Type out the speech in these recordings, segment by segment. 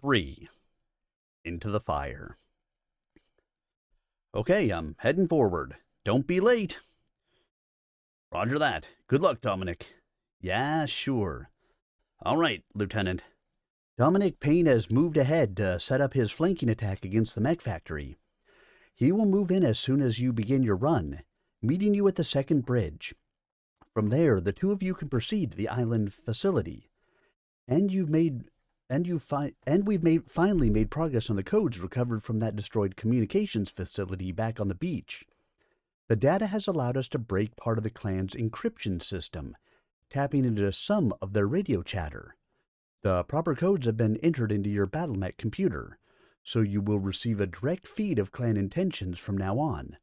3. Into the fire. Okay, I'm heading forward. Don't be late. Roger that. Good luck, Dominic. Yeah, sure. All right, Lieutenant. Dominic Payne has moved ahead to set up his flanking attack against the mech factory. He will move in as soon as you begin your run, meeting you at the second bridge. From there, the two of you can proceed to the island facility. And we've finally made progress on the codes recovered from that destroyed communications facility back on the beach. The data has allowed us to break part of the clan's encryption system, tapping into some of their radio chatter. The proper codes have been entered into your Battletech computer, so you will receive a direct feed of clan intentions from now on.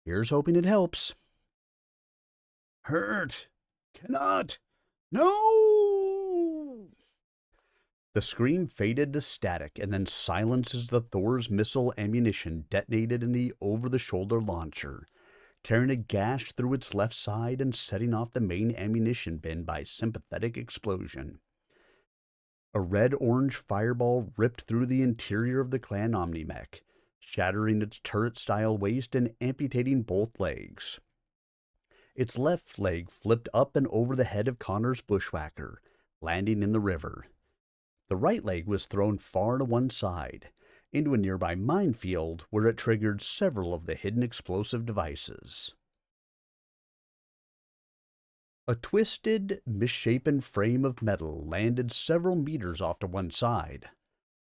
Here's hoping it helps. Hurt. Cannot. No! The scream faded to static and then silence as the Thor's missile ammunition detonated in the over-the-shoulder launcher, tearing a gash through its left side and setting off the main ammunition bin by sympathetic explosion. A red-orange fireball ripped through the interior of the clan Omnimech, shattering its turret-style waist and amputating both legs. Its left leg flipped up and over the head of Connor's bushwhacker, landing in the river. The right leg was thrown far to one side, into a nearby minefield where it triggered several of the hidden explosive devices. A twisted, misshapen frame of metal landed several meters off to one side,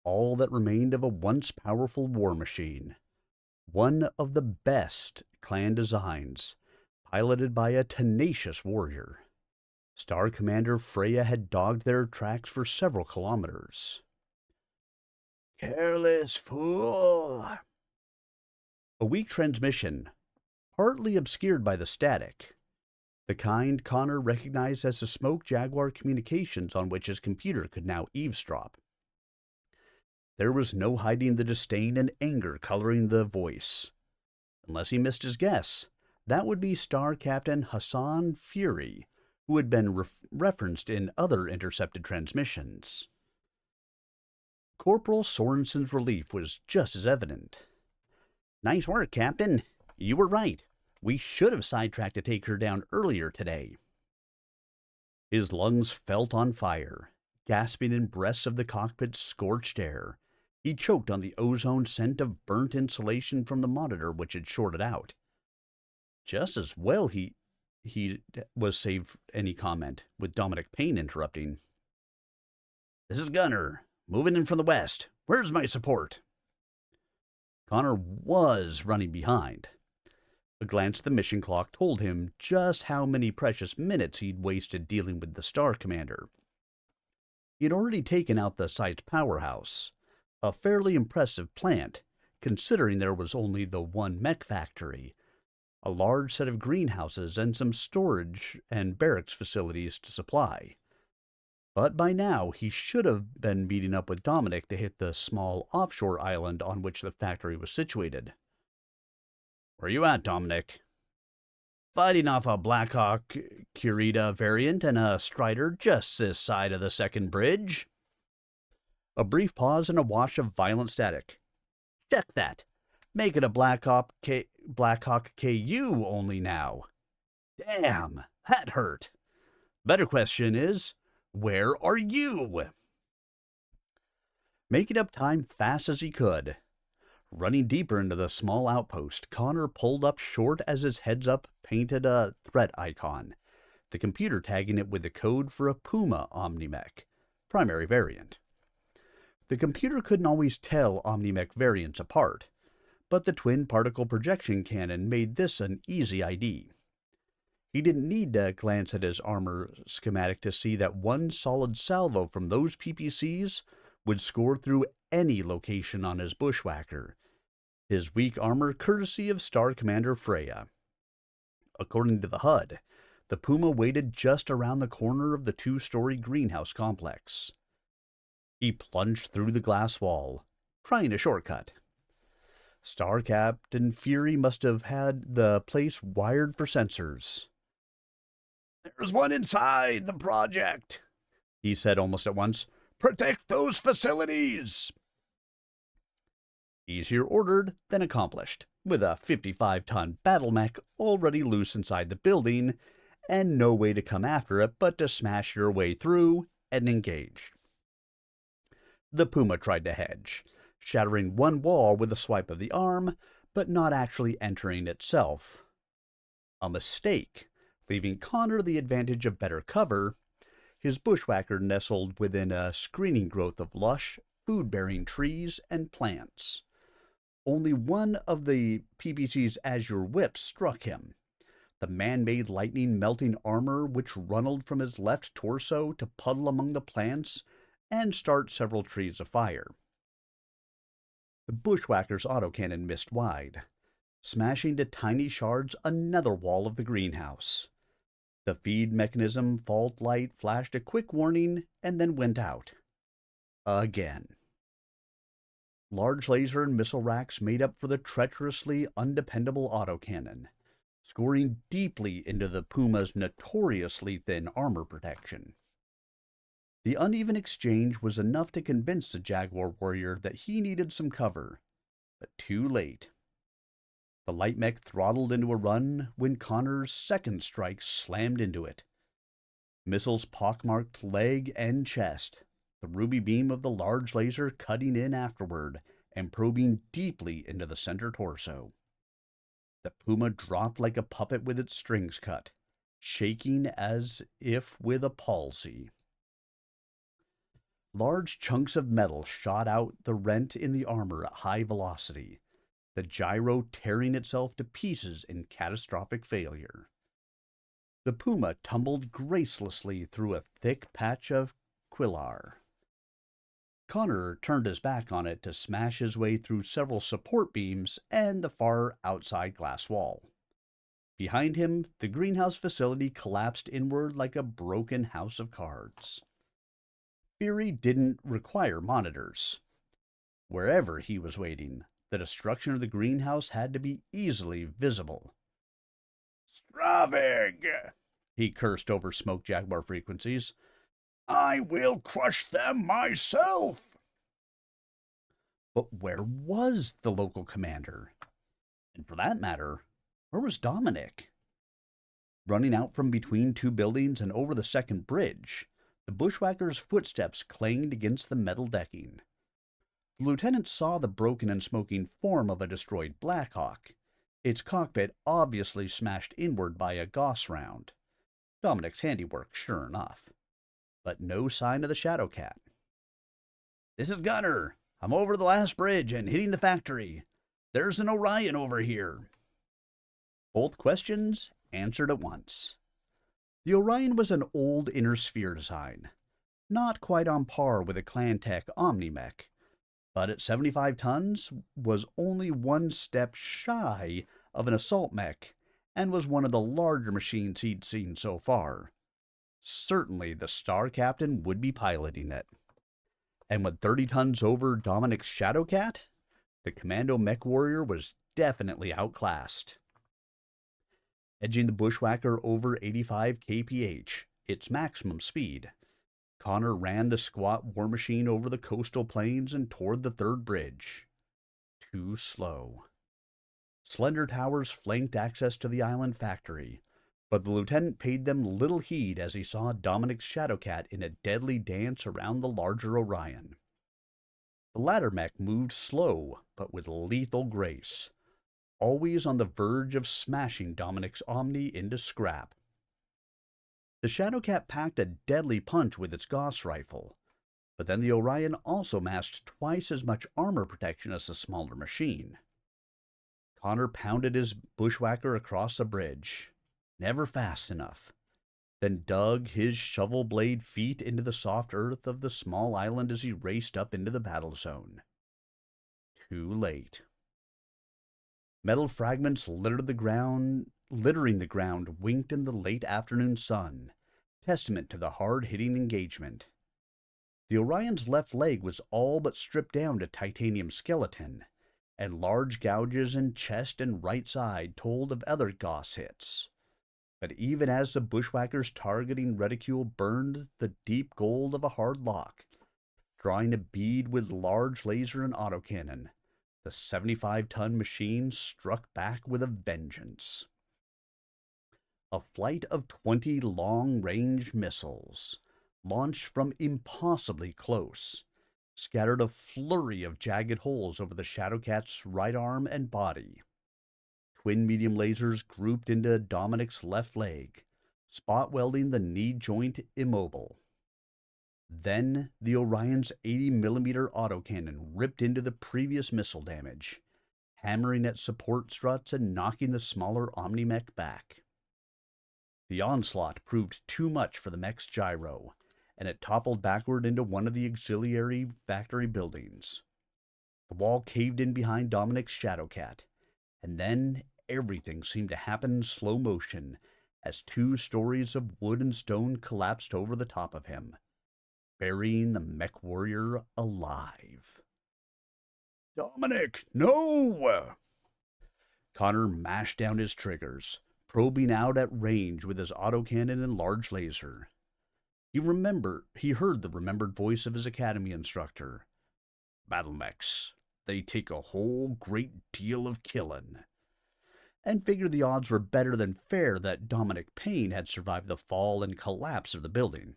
all that remained of a once powerful war machine. One of the best clan designs, piloted by a tenacious warrior. Star Commander Freya had dogged their tracks for several kilometers. Careless fool! A weak transmission, partly obscured by the static. The kind Connor recognized as the Smoke Jaguar communications on which his computer could now eavesdrop. There was no hiding the disdain and anger coloring the voice. Unless he missed his guess, that would be Star Captain Hassan Fury, who had been referenced in other intercepted transmissions. Corporal Sorensen's relief was just as evident. Nice work, Captain. You were right. We should have sidetracked to take her down earlier today. His lungs felt on fire, gasping in breaths of the cockpit's scorched air. He choked on the ozone scent of burnt insulation from the monitor which had shorted out. Just as well he was saved any comment, with Dominic Payne interrupting. This is Gunner, moving in from the west. Where's my support? Connor was running behind. A glance at the mission clock told him just how many precious minutes he'd wasted dealing with the Star Commander. He had already taken out the site's powerhouse, a fairly impressive plant, considering there was only the one mech factory, a large set of greenhouses, and some storage and barracks facilities to supply. But by now, he should have been meeting up with Dominic to hit the small offshore island on which the factory was situated. Where you at, Dominic? Fighting off a Blackhawk Curita variant and a Strider just this side of the second bridge. A brief pause and a wash of violent static. Check that. Make it a Blackhawk KU only now. Damn, that hurt. Better question is, where are you? Making up time fast as he could. Running deeper into the small outpost, Connor pulled up short as his heads-up painted a threat icon, the computer tagging it with the code for a Puma Omnimech, primary variant. The computer couldn't always tell Omnimech variants apart, but the twin particle projection cannon made this an easy ID. He didn't need to glance at his armor schematic to see that one solid salvo from those PPCs would score through any location on his bushwhacker, his weak armor courtesy of Star Commander Freya. According to the HUD, the Puma waited just around the corner of the two-story greenhouse complex. He plunged through the glass wall, trying a shortcut. Star Captain Fury must have had the place wired for sensors. There's one inside the project, he said almost at once. Protect those facilities! Easier ordered than accomplished, with a 55-ton battle mech already loose inside the building, and no way to come after it but to smash your way through and engage. The Puma tried to hedge, shattering one wall with a swipe of the arm, but not actually entering itself. A mistake, leaving Connor the advantage of better cover. His bushwhacker nestled within a screening growth of lush, food-bearing trees and plants. Only one of the PBC's azure whips struck him, the man-made lightning-melting armor which runneled from his left torso to puddle among the plants and start several trees afire. The bushwhacker's autocannon missed wide, smashing to tiny shards another wall of the greenhouse. The feed mechanism fault light flashed a quick warning and then went out. Again. Large laser and missile racks made up for the treacherously undependable autocannon, scoring deeply into the Puma's notoriously thin armor protection. The uneven exchange was enough to convince the Jaguar warrior that he needed some cover, but too late. The light mech throttled into a run when Connor's second strike slammed into it. Missiles pockmarked leg and chest, the ruby beam of the large laser cutting in afterward and probing deeply into the center torso. The Puma dropped like a puppet with its strings cut, shaking as if with a palsy. Large chunks of metal shot out the rent in the armor at high velocity, the gyro tearing itself to pieces in catastrophic failure. The Puma tumbled gracelessly through a thick patch of quillar. Connor turned his back on it to smash his way through several support beams and the far outside glass wall. Behind him, the greenhouse facility collapsed inward like a broken house of cards. Fury didn't require monitors. Wherever he was waiting, the destruction of the greenhouse had to be easily visible. "Stravig!" he cursed over smoke jaguar frequencies. "I will crush them myself!" But where was the local commander? And for that matter, where was Dominic? Running out from between two buildings and over the second bridge, the bushwhacker's footsteps clanged against the metal decking. The lieutenant saw the broken and smoking form of a destroyed Blackhawk, its cockpit obviously smashed inward by a Gauss round. Dominic's handiwork, sure enough. But no sign of the Shadowcat. "This is Gunner. I'm over the last bridge and hitting the factory. There's an Orion over here." Both questions answered at once. The Orion was an old inner sphere design, not quite on par with a Clantech Omni-Mech, but at 75 tons was only one step shy of an assault mech and was one of the larger machines he'd seen so far. Certainly the Star Captain would be piloting it. And with 30 tons over Dominic's Shadowcat, the Commando Mech Warrior was definitely outclassed. Edging the Bushwhacker over 85 kph, its maximum speed, Connor ran the squat war machine over the coastal plains and toward the third bridge. Too slow. Slender towers flanked access to the island factory, but the lieutenant paid them little heed as he saw Dominic's Shadowcat in a deadly dance around the larger Orion. The latter mech moved slow, but with lethal grace, always on the verge of smashing Dominic's Omni into scrap. The Shadowcat packed a deadly punch with its Gauss rifle, but then the Orion also masked twice as much armor protection as the smaller machine. Connor pounded his bushwhacker across the bridge, never fast enough, then dug his shovel blade feet into the soft earth of the small island as he raced up into the battle zone. Too late. Metal fragments littering the ground winked in the late afternoon sun, testament to the hard-hitting engagement. The Orion's left leg was all but stripped down to titanium skeleton, and large gouges in chest and right side told of other Gauss hits. But even as the bushwhacker's targeting reticule burned the deep gold of a hard lock, drawing a bead with large laser and autocannon. The 75-ton machine struck back with a vengeance. A flight of 20 long-range missiles, launched from impossibly close, scattered a flurry of jagged holes over the Shadowcat's right arm and body. Twin medium lasers grouped into Dominic's left leg, spot welding the knee joint immobile. Then the Orion's 80mm autocannon ripped into the previous missile damage, hammering at support struts and knocking the smaller Omni-Mech back. The onslaught proved too much for the mech's gyro, and it toppled backward into one of the auxiliary factory buildings. The wall caved in behind Dominic's Shadowcat, and then everything seemed to happen in slow motion as 2 stories of wood and stone collapsed over the top of him, burying the mech warrior alive. "Dominic, no!" Connor mashed down his triggers, probing out at range with his autocannon and large laser. He heard the remembered voice of his academy instructor. "Battle mechs, they take a whole great deal of killing," and figured the odds were better than fair that Dominic Payne had survived the fall and collapse of the building.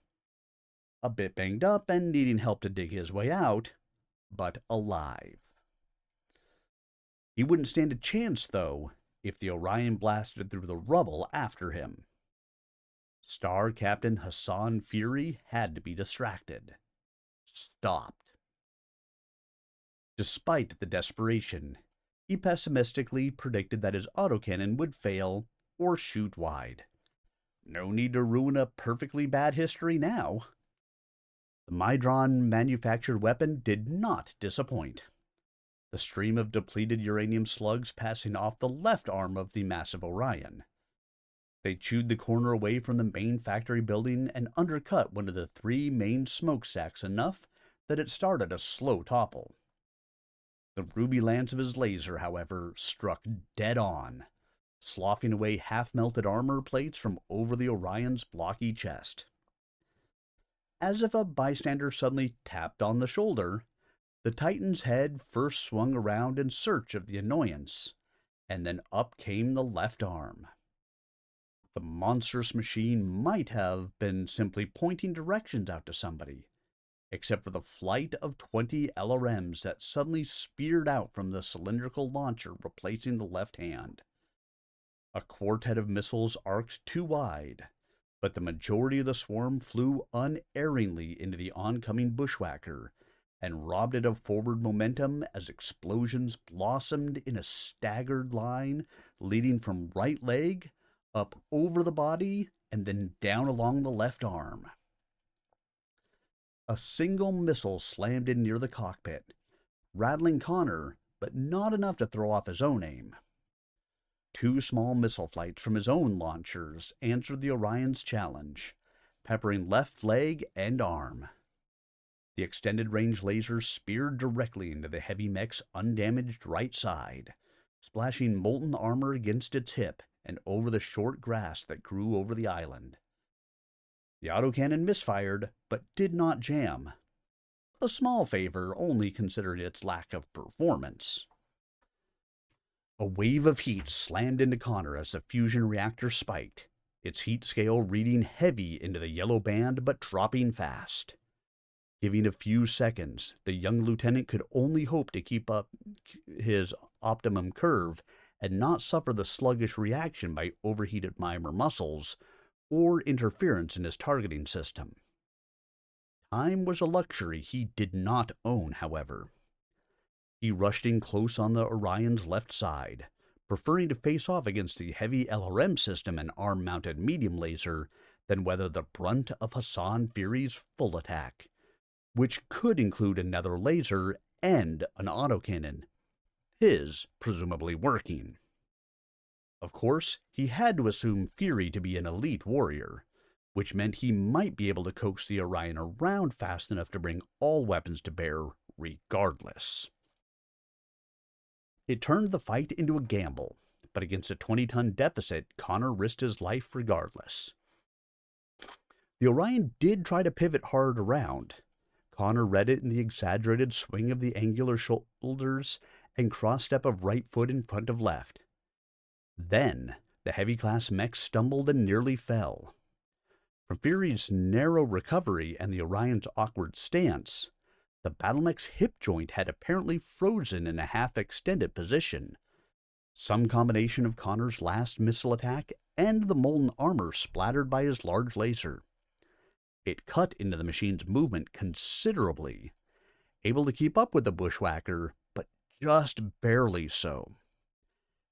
A bit banged up and needing help to dig his way out, but alive. He wouldn't stand a chance, though, if the Orion blasted through the rubble after him. Star Captain Hassan Fury had to be distracted. Stopped. Despite the desperation, he pessimistically predicted that his autocannon would fail or shoot wide. No need to ruin a perfectly bad history now. The Mydron-manufactured weapon did not disappoint. The stream of depleted uranium slugs passing off the left arm of the massive Orion. They chewed the corner away from the main factory building and undercut one of the 3 main smokestacks enough that it started a slow topple. The ruby lance of his laser, however, struck dead on, sloughing away half-melted armor plates from over the Orion's blocky chest. As if a bystander suddenly tapped on the shoulder, the Titan's head first swung around in search of the annoyance, and then up came the left arm. The monstrous machine might have been simply pointing directions out to somebody, except for the flight of 20 LRMs that suddenly speared out from the cylindrical launcher replacing the left hand. A quartet of missiles arced too wide, but the majority of the swarm flew unerringly into the oncoming bushwhacker and robbed it of forward momentum as explosions blossomed in a staggered line leading from right leg, up over the body, and then down along the left arm. A single missile slammed in near the cockpit, rattling Connor, but not enough to throw off his own aim. 2 small missile flights from his own launchers answered the Orion's challenge, peppering left leg and arm. The extended-range laser speared directly into the heavy mech's undamaged right side, splashing molten armor against its hip and over the short grass that grew over the island. The autocannon misfired, but did not jam. A small favor, only considering its lack of performance. A wave of heat slammed into Connor as the fusion reactor spiked, its heat scale reading heavy into the yellow band but dropping fast. Giving a few seconds, the young lieutenant could only hope to keep up his optimum curve and not suffer the sluggish reaction by overheated mimer muscles or interference in his targeting system. Time was a luxury he did not own, however. He rushed in close on the Orion's left side, preferring to face off against the heavy LRM system and arm-mounted medium laser than weather the brunt of Hassan Fury's full attack, which could include another laser and an autocannon, his presumably working. Of course, he had to assume Fury to be an elite warrior, which meant he might be able to coax the Orion around fast enough to bring all weapons to bear regardless. It turned the fight into a gamble, but against a 20-ton deficit, Connor risked his life regardless. The Orion did try to pivot hard around, Connor read it in the exaggerated swing of the angular shoulders and cross-step of right foot in front of left. Then, the heavy-class mech stumbled and nearly fell. From Fury's narrow recovery and the Orion's awkward stance, the Battlemech's hip joint had apparently frozen in a half-extended position, some combination of Connor's last missile attack and the molten armor splattered by his large laser. It cut into the machine's movement considerably, able to keep up with the bushwhacker, but just barely so.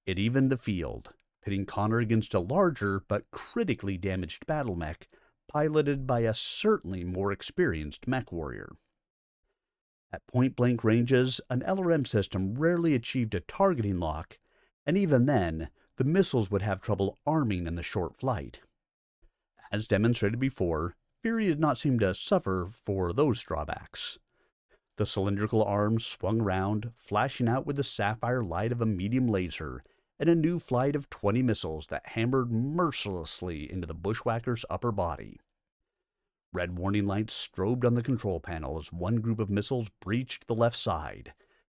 It evened the field, pitting Connor against a larger but critically damaged battlemech, piloted by a certainly more experienced mech warrior. At point-blank ranges, an LRM system rarely achieved a targeting lock, and even then, the missiles would have trouble arming in the short flight. As demonstrated before, Fury did not seem to suffer for those drawbacks. The cylindrical arms swung round, flashing out with the sapphire light of a medium laser, and a new flight of 20 missiles that hammered mercilessly into the bushwhacker's upper body. Red warning lights strobed on the control panel as one group of missiles breached the left side,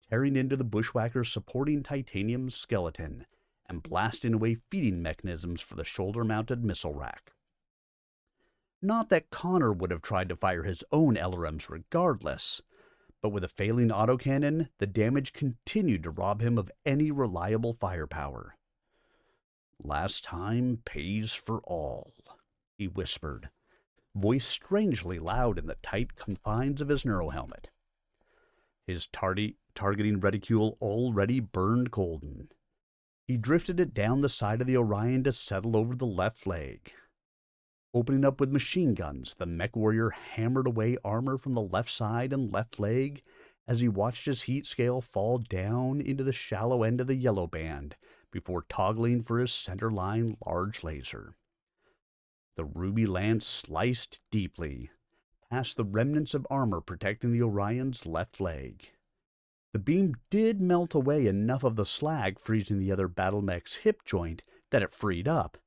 tearing into the bushwhacker's supporting titanium skeleton and blasting away feeding mechanisms for the shoulder-mounted missile rack. Not that Connor would have tried to fire his own LRMs regardless, but with a failing autocannon, the damage continued to rob him of any reliable firepower. "Last time pays for all," he whispered, voice strangely loud in the tight confines of his neurohelmet. His targeting reticule already burned golden. He drifted it down the side of the Orion to settle over the left leg. Opening up with machine guns, the mech warrior hammered away armor from the left side and left leg as he watched his heat scale fall down into the shallow end of the yellow band before toggling for his center-line large laser. The ruby lance sliced deeply, past the remnants of armor protecting the Orion's left leg. The beam did melt away enough of the slag freezing the other battlemech's hip joint that it freed up,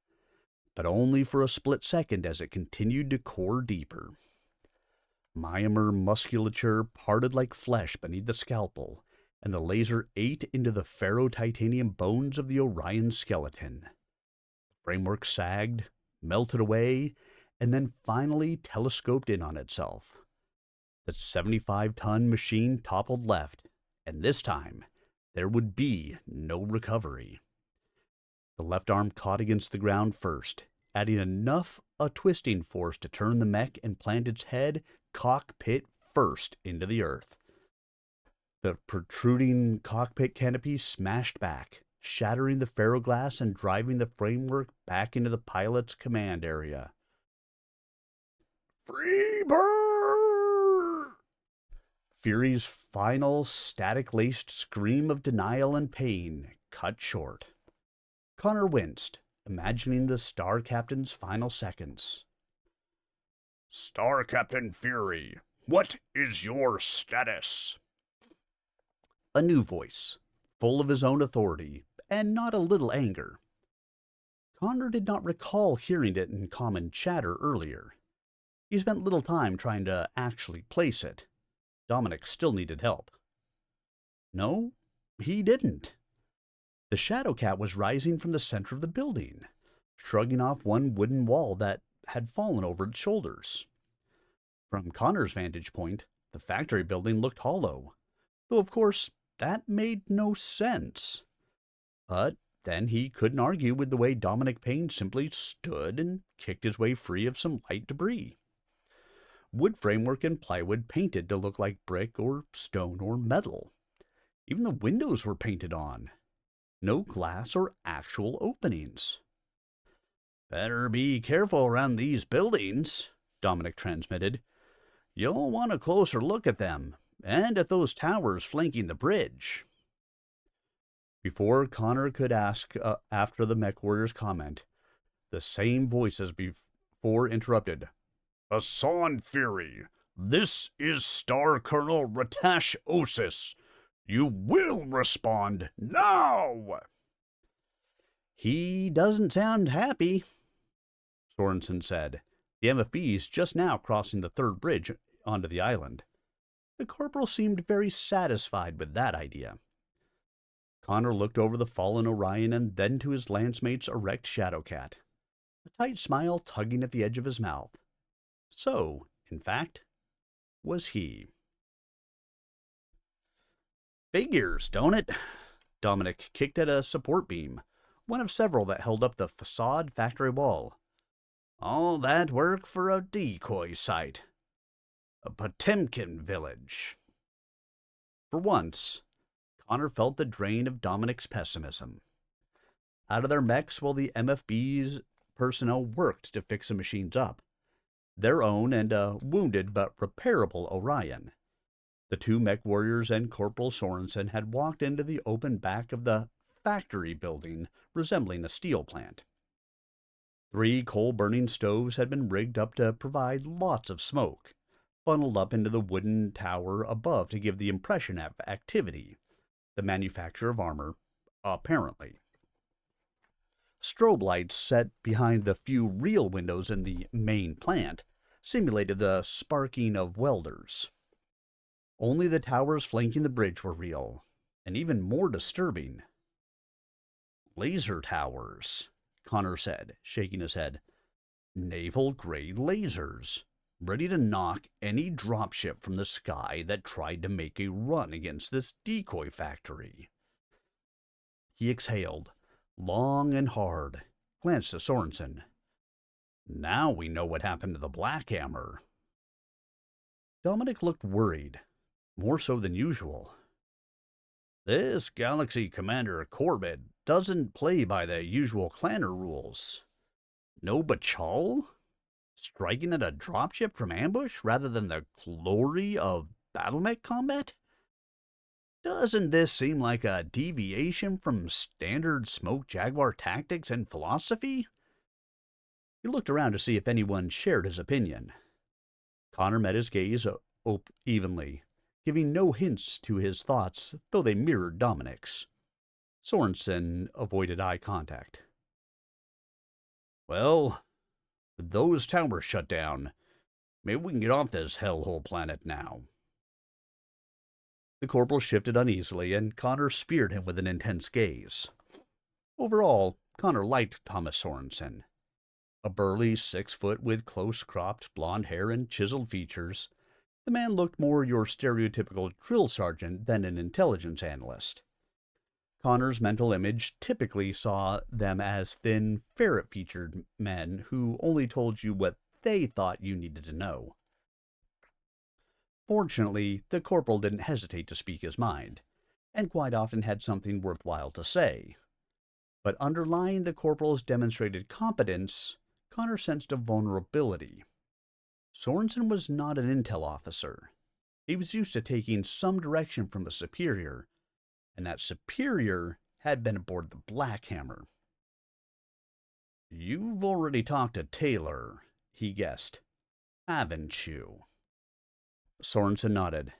but only for a split second as it continued to core deeper. Myomer musculature parted like flesh beneath the scalpel, and the laser ate into the ferro-titanium bones of the Orion skeleton. The framework sagged, melted away, and then finally telescoped in on itself. The 75-ton machine toppled left, and this time there would be no recovery. The left arm caught against the ground first, adding enough a twisting force to turn the mech and plant its head cockpit first into the earth. The protruding cockpit canopy smashed back, shattering the ferroglass and driving the framework back into the pilot's command area. "Freebird!" Fury's final static-laced scream of denial and pain cut short. Connor winced, imagining the Star Captain's final seconds. "Star Captain Fury, what is your status?" A new voice, full of his own authority, and not a little anger. Connor did not recall hearing it in common chatter earlier. He spent little time trying to actually place it. Dominic still needed help. No, he didn't. The Shadow Cat was rising from the center of the building, shrugging off one wooden wall that had fallen over its shoulders. From Connor's vantage point, the factory building looked hollow, though of course that made no sense. But then he couldn't argue with the way Dominic Payne simply stood and kicked his way free of some light debris. Wood framework and plywood painted to look like brick or stone or metal. Even the windows were painted on. No glass or actual openings. "Better be careful around these buildings," Dominic transmitted. "You'll want a closer look at them, and at those towers flanking the bridge." Before Connor could ask after the mech warrior's comment, the same voice as before interrupted. "Hassan Fury, this is Star Colonel Ratash Osis. You will respond now!" "He doesn't sound happy," Sorensen said, the MFBs just now crossing the third bridge onto the island. The corporal seemed very satisfied with that idea. Connor looked over the fallen Orion and then to his lance-mate's erect Shadowcat, a tight smile tugging at the edge of his mouth. So, in fact, was he. Figures, don't it? Dominic kicked at a support beam, one of several that held up the facade factory wall. All that work for a decoy site. A Potemkin village. For once, Connor felt the drain of Dominic's pessimism. Out of their mechs while the MFB's personnel worked to fix the machines up. Their own and a wounded but repairable Orion. The two mech warriors and Corporal Sorensen had walked into the open back of the factory building resembling a steel plant. 3 coal-burning stoves had been rigged up to provide lots of smoke, funneled up into the wooden tower above to give the impression of activity, the manufacture of armor, apparently. Strobe lights set behind the few real windows in the main plant simulated the sparking of welders. Only the towers flanking the bridge were real, and even more disturbing. Laser towers, Connor said, shaking his head. Naval-grade lasers, ready to knock any dropship from the sky that tried to make a run against this decoy factory. He exhaled, long and hard, glanced at Sorensen. Now we know what happened to the Black Hammer. Dominic looked worried, more so than usual. This Galaxy Commander Corbett doesn't play by the usual clanner rules. No Bachal? Striking at a dropship from ambush rather than the glory of battlemech combat? Doesn't this seem like a deviation from standard Smoke Jaguar tactics and philosophy? He looked around to see if anyone shared his opinion. Connor met his gaze evenly, giving no hints to his thoughts, though they mirrored Dominic's. Sorensen avoided eye contact. Well, with those towers shut down, maybe we can get off this hellhole planet now. The corporal shifted uneasily, and Connor speared him with an intense gaze. Overall, Connor liked Thomas Sorensen. A burly 6-foot with close-cropped blonde hair and chiseled features, the man looked more your stereotypical drill sergeant than an intelligence analyst. Connor's mental image typically saw them as thin, ferret-featured men who only told you what they thought you needed to know. Fortunately, the corporal didn't hesitate to speak his mind, and quite often had something worthwhile to say. But underlying the corporal's demonstrated competence, Connor sensed a vulnerability. Sorensen was not an intel officer. He was used to taking some direction from a superior, and that superior had been aboard the Black Hammer. You've already talked to Taylor, he guessed, haven't you? Sorensen nodded.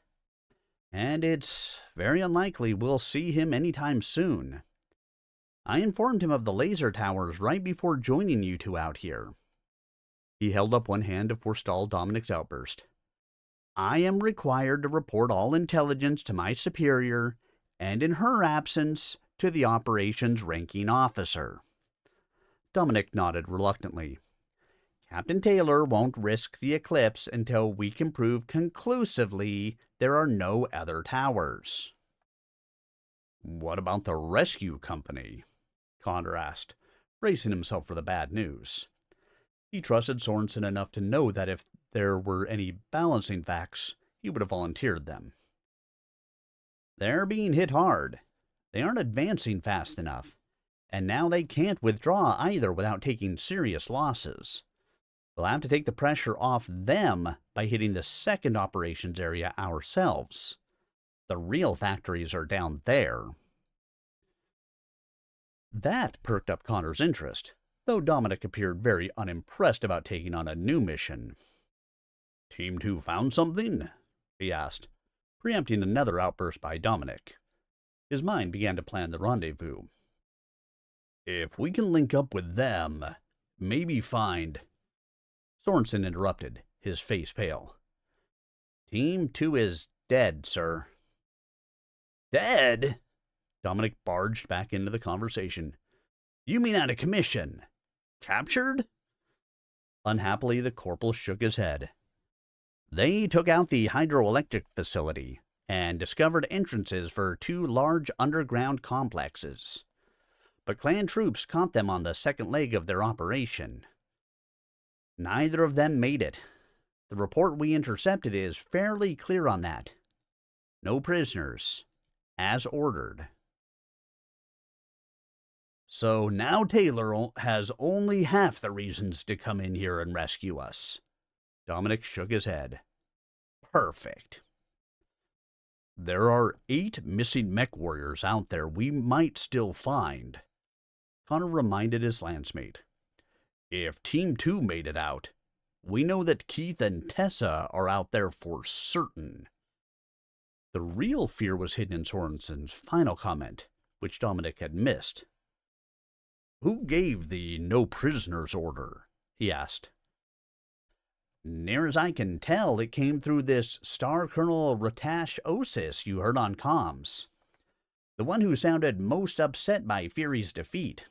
And it's very unlikely we'll see him anytime soon. I informed him of the laser towers right before joining you two out here. He held up one hand to forestall Dominic's outburst. I am required to report all intelligence to my superior, and in her absence, to the operations ranking officer. Dominic nodded reluctantly. Captain Taylor won't risk the eclipse until we can prove conclusively there are no other towers. What about the rescue company? Connor asked, bracing himself for the bad news. He trusted Sorensen enough to know that if there were any balancing facts, he would have volunteered them. They're being hit hard. They aren't advancing fast enough, and now they can't withdraw either without taking serious losses. We'll have to take the pressure off them by hitting the second operations area ourselves. The real factories are down there. That perked up Connor's interest, though Dominic appeared very unimpressed about taking on a new mission. Team 2 found something? He asked, preempting another outburst by Dominic. His mind began to plan the rendezvous. If we can link up with them, maybe find... Sorensen interrupted, his face pale. Team 2 is Dead, sir. Dead? Dominic barged back into the conversation. You mean out of commission? Captured? Unhappily, the corporal shook his head. They took out the hydroelectric facility and discovered entrances for 2 large underground complexes. But clan troops caught them on the second leg of their operation. Neither of them made it. The report we intercepted is fairly clear on that. No prisoners, as ordered. So now Taylor has only half the reasons to come in here and rescue us. Dominic shook his head. Perfect. There are 8 missing mech warriors out there we might still find. Connor reminded his landsmate. If Team 2 made it out, we know that Keith and Tessa are out there for certain. The real fear was hidden in Sorensen's final comment, which Dominic had missed. Who gave the no prisoners order? He asked. Near as I can tell, it came through this Star Colonel Ratash Osis you heard on comms. The one who sounded most upset by Fury's defeat.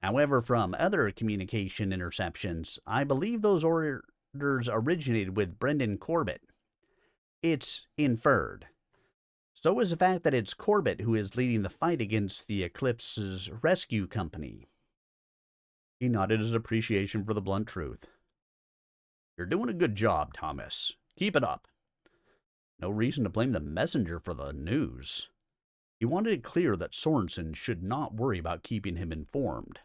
However, from other communication interceptions, I believe those orders originated with Brendan Corbett. It's inferred. So is the fact that it's Corbett who is leading the fight against the Eclipse's rescue company. He nodded his appreciation for the blunt truth. You're doing a good job, Thomas. Keep it up. No reason to blame the messenger for the news. He wanted it clear that Sorensen should not worry about keeping him informed.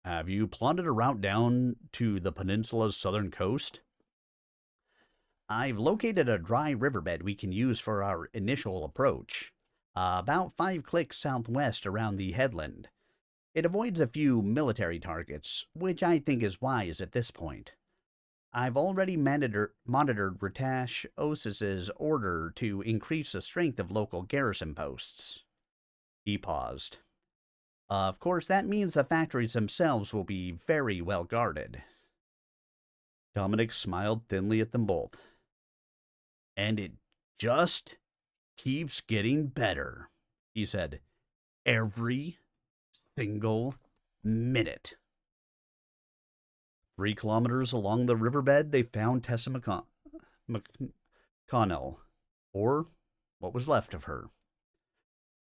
Have you plotted a route down to the peninsula's southern coast? I've located a dry riverbed we can use for our initial approach, about 5 clicks southwest around the headland. It avoids a few military targets, which I think is wise at this point. I've already monitored Ratash Osis's order to increase the strength of local garrison posts. He paused. Of course, that means the factories themselves will be very well guarded. Dominic smiled thinly at them both. And it just keeps getting better, he said. Every single minute. 3 kilometers along the riverbed, they found Tessa McConnell, or what was left of her.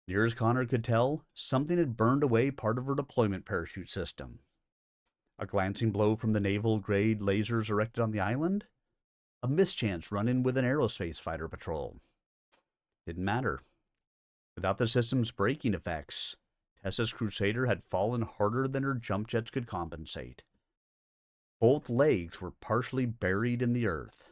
Near as Connor could tell, something had burned away part of her deployment parachute system. A glancing blow from the naval-grade lasers erected on the island? A mischance run-in with an aerospace fighter patrol. Didn't matter. Without the system's braking effects, Tessa's Crusader had fallen harder than her jump jets could compensate. Both legs were partially buried in the earth.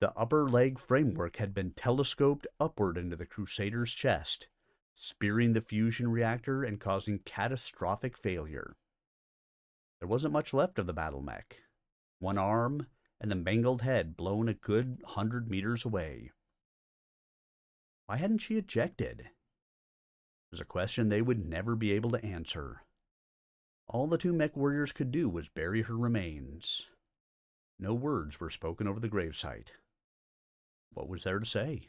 The upper leg framework had been telescoped upward into the Crusader's chest, spearing the fusion reactor and causing catastrophic failure. There wasn't much left of the battle mech. One arm and the mangled head blown a good 100 meters away. Why hadn't she ejected? It was a question they would never be able to answer. All the 2 mech warriors could do was bury her remains. No words were spoken over the gravesite. What was there to say?